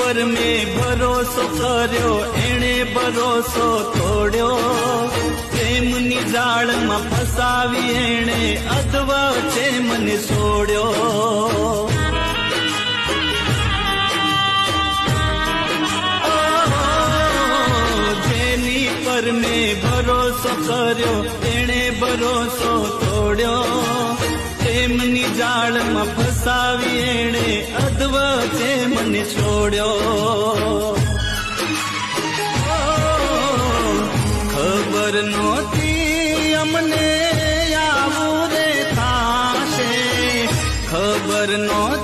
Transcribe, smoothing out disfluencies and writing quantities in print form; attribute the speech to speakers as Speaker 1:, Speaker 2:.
Speaker 1: પર મેં ભરોસો કર્યો, એણે ભરોસો તોડ્યો. પ્રેમની જાળમાં ફસાવી એણે અધવચ્ચે મને છોડ્યો. જેની પર મેં ભરોસો કર્યો, એણે ભરોસો તોડ્યો. પ્રેમની જાળમાં ફસાવી એણે અધવચ્ચે મને છોડ્યો. ખબર નહોતી અમને આવું રે થાશે, ખબર નહોતી